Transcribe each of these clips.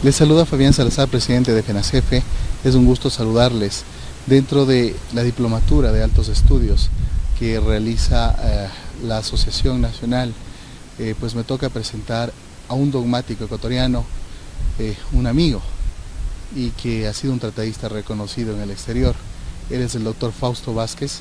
Les saluda Fabián Salazar, presidente de FENACEFE. Es un gusto saludarles dentro de la diplomatura de altos estudios que realiza la Asociación Nacional. Pues me toca presentar a un dogmático ecuatoriano, un amigo, y que ha sido un tratadista reconocido en el exterior. Él es el doctor Fausto Vázquez.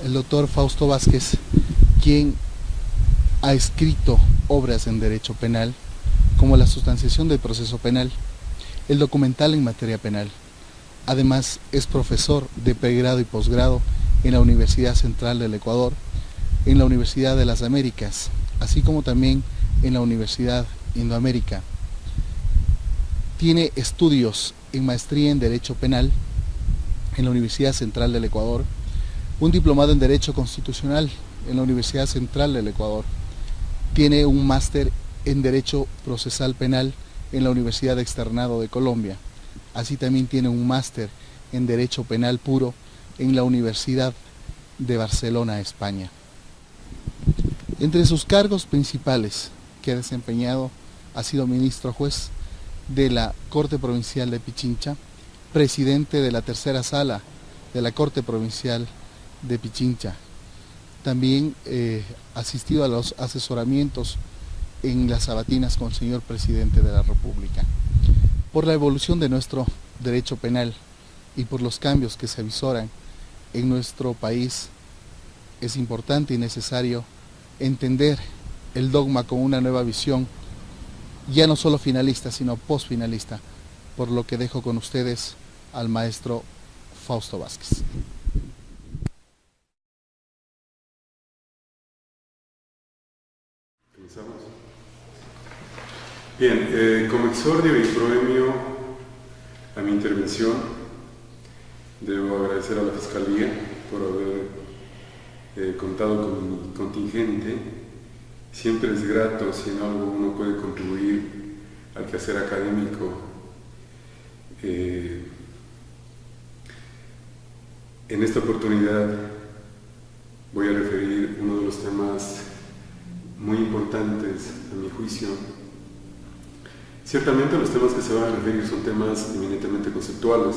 El doctor Fausto Vázquez, quien ha escrito obras en derecho penal, como la sustanciación del proceso penal, el documental en materia penal. Además, es profesor de pregrado y posgrado en la Universidad Central del Ecuador, en la Universidad de las Américas, así como también en la Universidad Indoamérica. Tiene estudios en maestría en Derecho Penal en la Universidad Central del Ecuador, un diplomado en Derecho Constitucional en la Universidad Central del Ecuador. Tiene un máster en Derecho Procesal Penal en la Universidad Externado de Colombia. Así también tiene un máster en Derecho Penal Puro en la Universidad de Barcelona, España. Entre sus cargos principales que ha desempeñado ha sido ministro juez de la Corte Provincial de Pichincha, presidente de la tercera sala de la Corte Provincial de Pichincha. También asistido a los asesoramientos en las sabatinas con el señor presidente de la República. Por la evolución de nuestro derecho penal y por los cambios que se avisoran en nuestro país, es importante y necesario entender el dogma con una nueva visión, ya no solo finalista, sino postfinalista, por lo que dejo con ustedes al maestro Fausto Vázquez. ¿Comenzamos? Bien, como exordio y proemio a mi intervención, debo agradecer a la Fiscalía por haber contado con mi contingente. Siempre es grato si en algo uno puede contribuir al quehacer académico. En esta oportunidad voy a referir uno de los temas muy importantes a mi juicio. Ciertamente los temas que se van a referir son temas eminentemente conceptuales,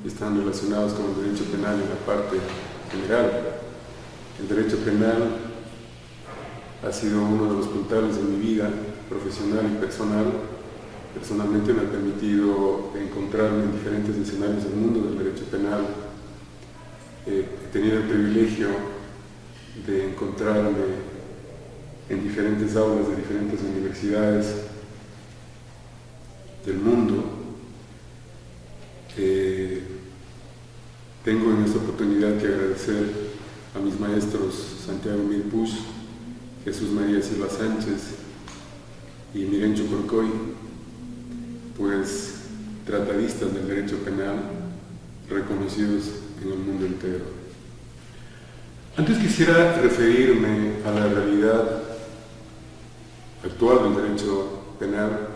están relacionados con el derecho penal en la parte general. El derecho penal ha sido uno de los puntales de mi vida profesional y personal. Personalmente me ha permitido encontrarme en diferentes escenarios del mundo del derecho penal. He tenido el privilegio de encontrarme en diferentes aulas de diferentes universidades del mundo. Tengo en esta oportunidad que agradecer a mis maestros Santiago Milpus, Jesús María Silva Sánchez y Miguel Chucorcoy, pues tratadistas del derecho penal reconocidos en el mundo entero. Antes quisiera referirme a la realidad actual del derecho penal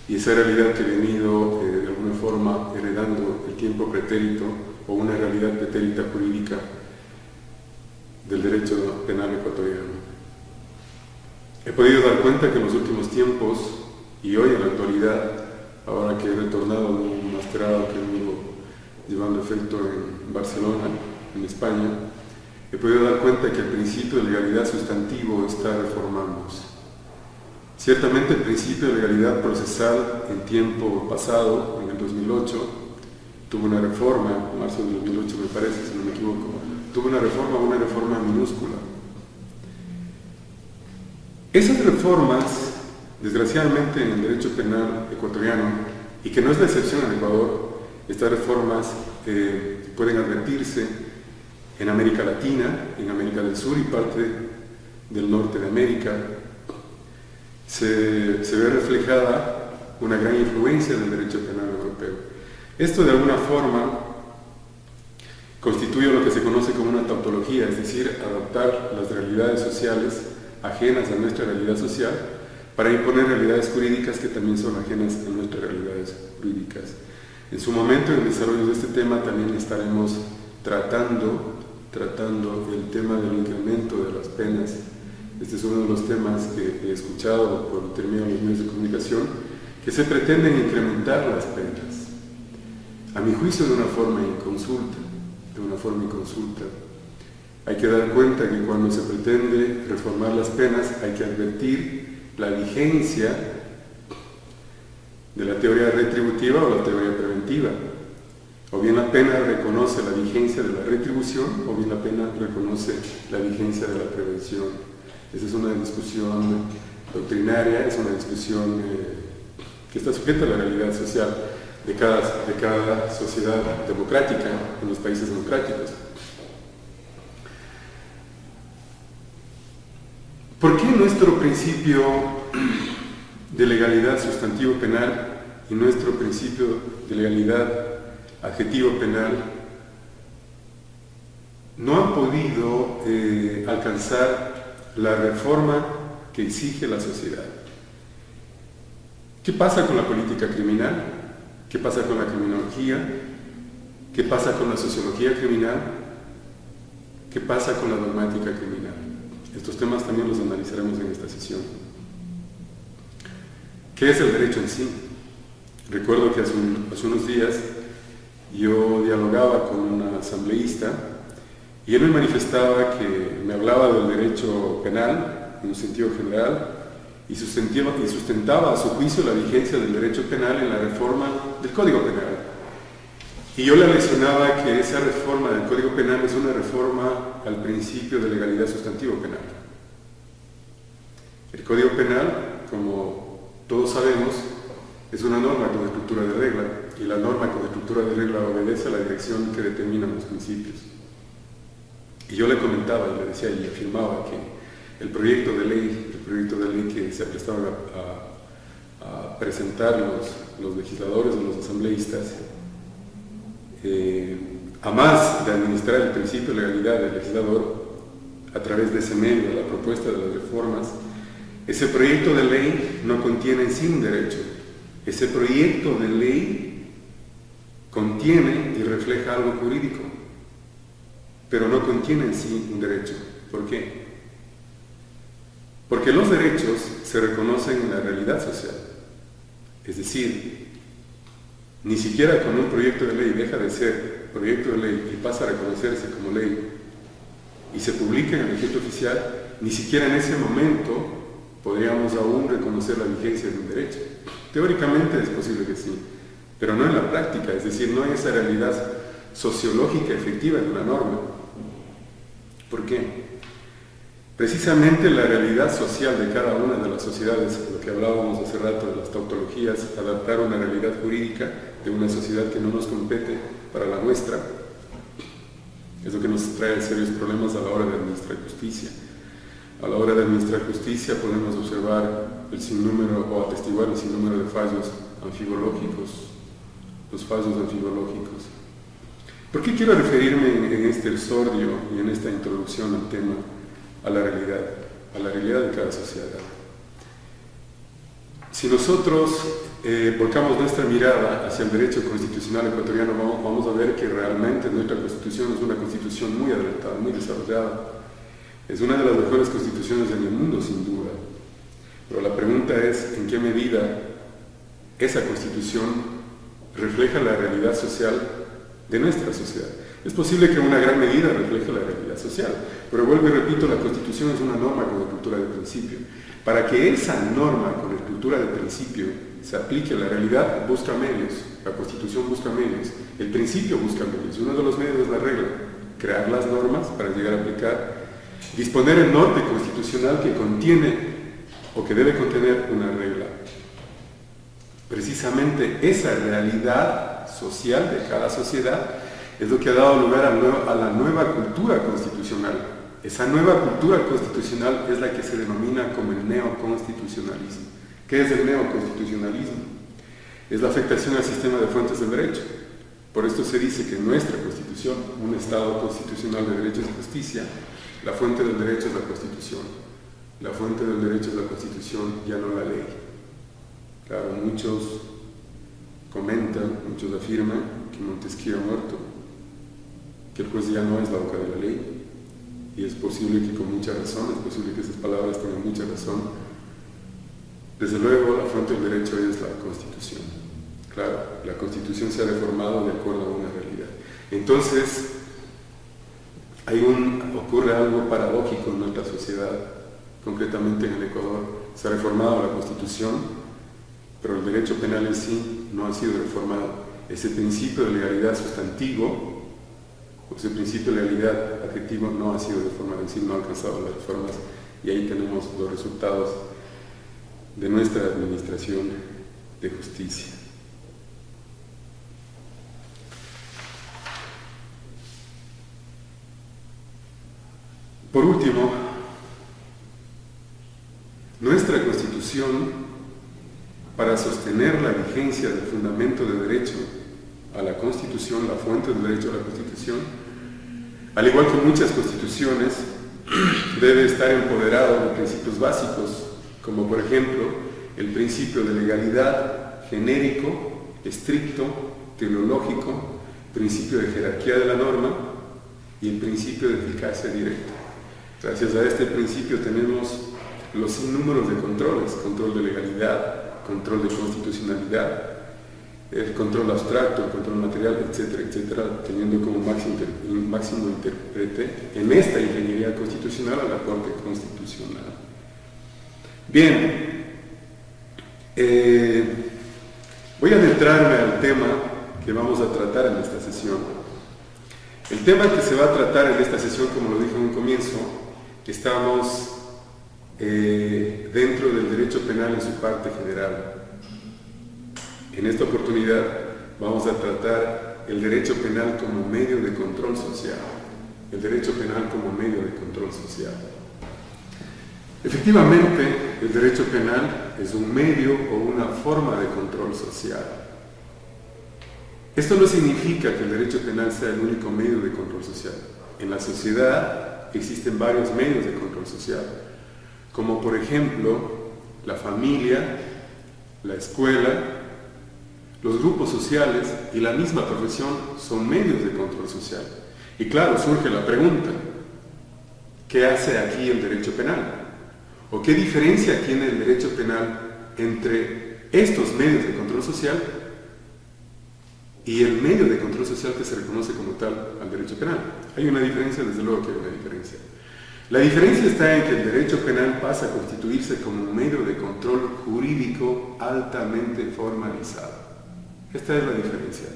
y esa realidad que he venido de alguna forma heredando el tiempo pretérito o una realidad pretérita jurídica del derecho penal ecuatoriano. He podido dar cuenta que en los últimos tiempos y hoy en la actualidad, ahora que he retornado a un masterado que vengo llevando efecto en Barcelona, en España, he podido dar cuenta que el principio de legalidad sustantivo está reformándose. Ciertamente el principio de legalidad procesal en tiempo pasado, en el 2008, tuvo una reforma, en marzo del 2008 me parece, si no me equivoco, tuvo una reforma minúscula. Esas reformas, desgraciadamente en el derecho penal ecuatoriano, y que no es la excepción en Ecuador, estas reformas pueden advertirse en América Latina, en América del Sur y parte del norte de América. Se ve reflejada una gran influencia del derecho penal europeo. Esto de alguna forma constituye lo que se conoce como una tautología, es decir, adaptar las realidades sociales ajenas a nuestra realidad social para imponer realidades jurídicas que también son ajenas a nuestras realidades jurídicas. En su momento, en el desarrollo de este tema, también estaremos tratando el tema del incremento de las penas. Este es uno de los temas que he escuchado por término de los medios de comunicación que se pretenden incrementar las penas, a mi juicio de una forma inconsulta. Hay que dar cuenta que cuando se pretende reformar las penas hay que advertir la vigencia de la teoría retributiva o la teoría preventiva. O bien la pena reconoce la vigencia de la retribución, o bien la pena reconoce la vigencia de la prevención. Esa es una discusión doctrinaria, es una discusión que está sujeta a la realidad social de cada sociedad democrática, en los países democráticos. ¿Por qué nuestro principio de legalidad sustantivo penal y nuestro principio de legalidad adjetivo penal no han podido alcanzar la reforma que exige la sociedad? ¿Qué pasa con la política criminal? ¿Qué pasa con la criminología? ¿Qué pasa con la sociología criminal? ¿Qué pasa con la dogmática criminal? Estos temas también los analizaremos en esta sesión. ¿Qué es el derecho en sí? Recuerdo que hace unos días yo dialogaba con un asambleísta y él me manifestaba que me hablaba del derecho penal en un sentido general y sustentaba a su juicio la vigencia del derecho penal en la reforma del Código Penal. Y yo le mencionaba que esa reforma del Código Penal es una reforma al principio de legalidad sustantivo penal. El Código Penal, como todos sabemos, es una norma con estructura de regla, y la norma con estructura de regla obedece a la dirección que determinan los principios. Y yo le comentaba y le decía y afirmaba que el proyecto de ley que se prestaban a presentar los legisladores o los asambleístas, a más de administrar el principio de legalidad del legislador a través de ese medio, de la propuesta de las reformas, ese proyecto de ley no contiene en sí un derecho. Ese proyecto de ley contiene y refleja algo jurídico, pero no contiene en sí un derecho. ¿Por qué? Porque los derechos se reconocen en la realidad social. Es decir, ni siquiera con un proyecto de ley deja de ser proyecto de ley y pasa a reconocerse como ley y se publica en el Registro Oficial, ni siquiera en ese momento podríamos aún reconocer la vigencia de un derecho. Teóricamente es posible que sí, pero no en la práctica, es decir, no en esa realidad sociológica efectiva de una norma. ¿Por qué? Precisamente la realidad social de cada una de las sociedades, lo que hablábamos hace rato de las tautologías, adaptar una realidad jurídica de una sociedad que no nos compete para la nuestra, es lo que nos trae serios problemas a la hora de administrar justicia. A la hora de administrar justicia podemos observar el sinnúmero o atestiguar el sinnúmero de fallos anfibológicos, los fallos anfibológicos. ¿Por qué quiero referirme en este exordio y en esta introducción al tema, a la realidad de cada sociedad? Si nosotros volcamos nuestra mirada hacia el derecho constitucional ecuatoriano, vamos a ver que realmente nuestra constitución es una constitución muy adelantada, muy desarrollada. Es una de las mejores constituciones del mundo, sin duda. Pero la pregunta es, ¿en qué medida esa constitución refleja la realidad social de nuestra sociedad? Es posible que en una gran medida refleje la realidad social, pero vuelvo y repito, la Constitución es una norma con estructura de principio. Para que esa norma con estructura de principio se aplique a la realidad, busca medios. La Constitución busca medios, el principio busca medios. Uno de los medios es la regla, crear las normas para llegar a aplicar, disponer el norte constitucional que contiene o que debe contener una regla. Precisamente esa realidad social de cada sociedad es lo que ha dado lugar a la nueva cultura constitucional. Esa nueva cultura constitucional es la que se denomina como el neoconstitucionalismo. ¿Qué es el neoconstitucionalismo? Es la afectación al sistema de fuentes del derecho. Por esto se dice que nuestra Constitución, un Estado constitucional de derechos y justicia, la fuente del derecho es la Constitución. La fuente del derecho es la Constitución, ya no la ley. Claro, muchos comentan, muchos afirman que Montesquieu ha muerto, que el juez ya no es la boca de la ley. Y es posible que con mucha razón, es posible que esas palabras tengan mucha razón, Desde luego, la fuente del derecho es la Constitución. Claro, la Constitución se ha reformado de acuerdo a una realidad. Entonces, ocurre algo paradójico en nuestra sociedad, concretamente en el Ecuador. Se ha reformado la Constitución, pero el derecho penal en sí no ha sido reformado. Ese principio de legalidad sustantivo, o ese principio de legalidad adjetivo, no ha sido reformado en sí, no ha alcanzado las reformas, y ahí tenemos los resultados de nuestra administración de justicia. Por último, nuestra Constitución, para sostener la vigencia del fundamento de derecho a la Constitución, la fuente del derecho a la Constitución, al igual que muchas constituciones, debe estar empoderado de principios básicos, como por ejemplo el principio de legalidad genérico, estricto, teleológico, principio de jerarquía de la norma y el principio de eficacia directa. Gracias a este principio tenemos los sinnúmeros de controles: control de legalidad, control de constitucionalidad, el control abstracto, el control material, etcétera, etcétera, teniendo como máximo intérprete en esta ingeniería constitucional a la Corte Constitucional. Bien, voy a adentrarme al tema que vamos a tratar en esta sesión. El tema que se va a tratar en esta sesión, como lo dije en un comienzo, estamos dentro del derecho penal en su parte general. En esta oportunidad vamos a tratar el derecho penal como medio de control social. El derecho penal como medio de control social. Efectivamente, el derecho penal es un medio o una forma de control social. Esto no significa que el derecho penal sea el único medio de control social. En la sociedad existen varios medios de control social, como por ejemplo la familia, la escuela, los grupos sociales y la misma profesión son medios de control social. Y claro, surge la pregunta: ¿qué hace aquí el derecho penal? ¿O qué diferencia tiene el derecho penal entre estos medios de control social y el medio de control social que se reconoce como tal al derecho penal? Hay una diferencia, desde luego que hay una diferencia. La diferencia está en que el derecho penal pasa a constituirse como un medio de control jurídico altamente formalizado. Esta es la diferencia.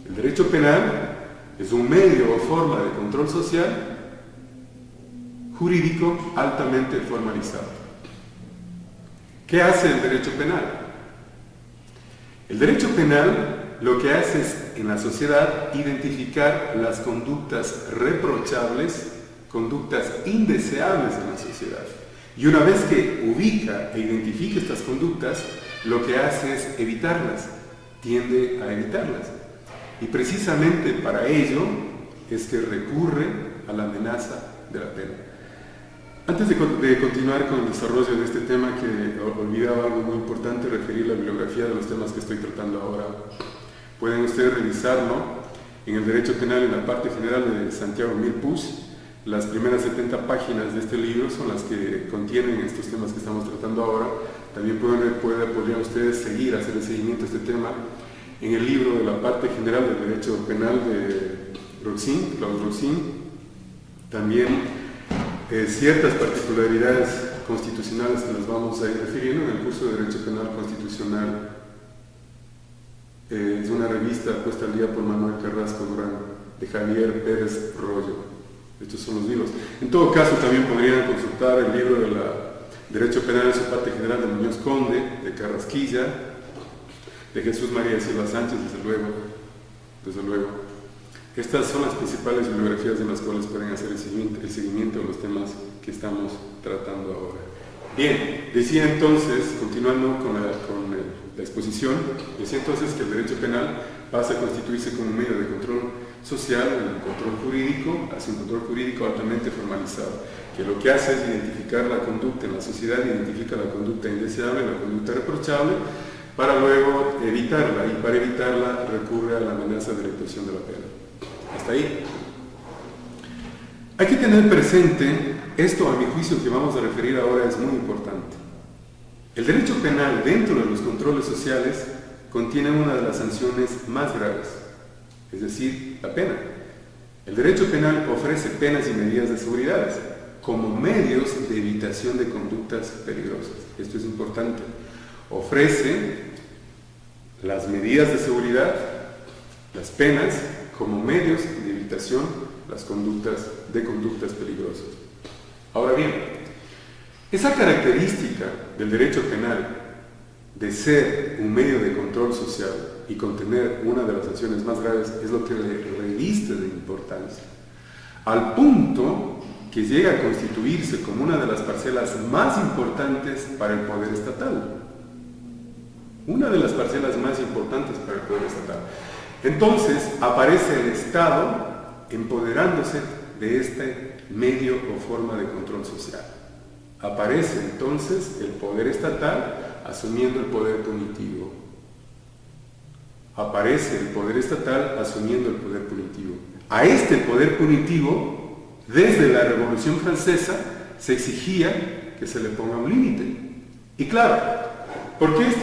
El derecho penal es un medio o forma de control social jurídico altamente formalizado. ¿Qué hace el derecho penal? El derecho penal lo que hace es, en la sociedad, identificar las conductas reprochables, conductas indeseables en la sociedad. Y una vez que ubica e identifica estas conductas, lo que hace es evitarlas, tiende a evitarlas. Y precisamente para ello es que recurre a la amenaza de la pena. Antes de continuar con el desarrollo de este tema, que olvidaba algo muy importante, referir la bibliografía de los temas que estoy tratando ahora. Pueden ustedes revisarlo en el derecho penal, en la parte general de Santiago Milpus. Las primeras 70 páginas de este libro son las que contienen estos temas que estamos tratando ahora. También podrían ustedes hacer el seguimiento de este tema en el libro de la parte general del derecho penal de Claude Roxin. También ciertas particularidades constitucionales que nos vamos a ir refiriendo en el curso de Derecho Penal Constitucional. Es una revista puesta al día por Manuel Carrasco Durán, de Javier Pérez Rollo. Estos son los libros. En todo caso, también podrían consultar el libro de Derecho Penal en su parte general de Muñoz Conde, de Carrasquilla, de Jesús María Silva Sánchez, desde luego. Estas son las principales bibliografías en las cuales pueden hacer el seguimiento de los temas que estamos tratando ahora. Bien, decía entonces, continuando con la exposición, decía entonces que el derecho penal pasa a constituirse como un medio de control social, un control jurídico, hace un control jurídico altamente formalizado, que lo que hace es identificar la conducta en la sociedad, identifica la conducta indeseable, la conducta reprochable, para luego evitarla, y para evitarla recurre a la amenaza de la imposición de la pena. Hasta ahí. Hay que tener presente, esto a mi juicio que vamos a referir ahora es muy importante. El derecho penal dentro de los controles sociales contiene una de las sanciones más graves, es decir, la pena. El derecho penal ofrece penas y medidas de seguridad como medios de evitación de conductas peligrosas. Esto es importante. Ofrece las medidas de seguridad, las penas, como medios de evitación de conductas peligrosas. Ahora bien, esa característica del derecho penal de ser un medio de control social y contener una de las sanciones más graves es lo que le reviste de importancia, al punto que llega a constituirse como una de las parcelas más importantes para el poder estatal. Una de las parcelas más importantes para el poder estatal. Entonces aparece el Estado empoderándose de este medio o forma de control social. Aparece entonces el poder estatal asumiendo el poder punitivo. Aparece el poder estatal asumiendo el poder punitivo. A este poder punitivo, desde la Revolución Francesa, se exigía que se le ponga un límite. Y claro, ¿por qué este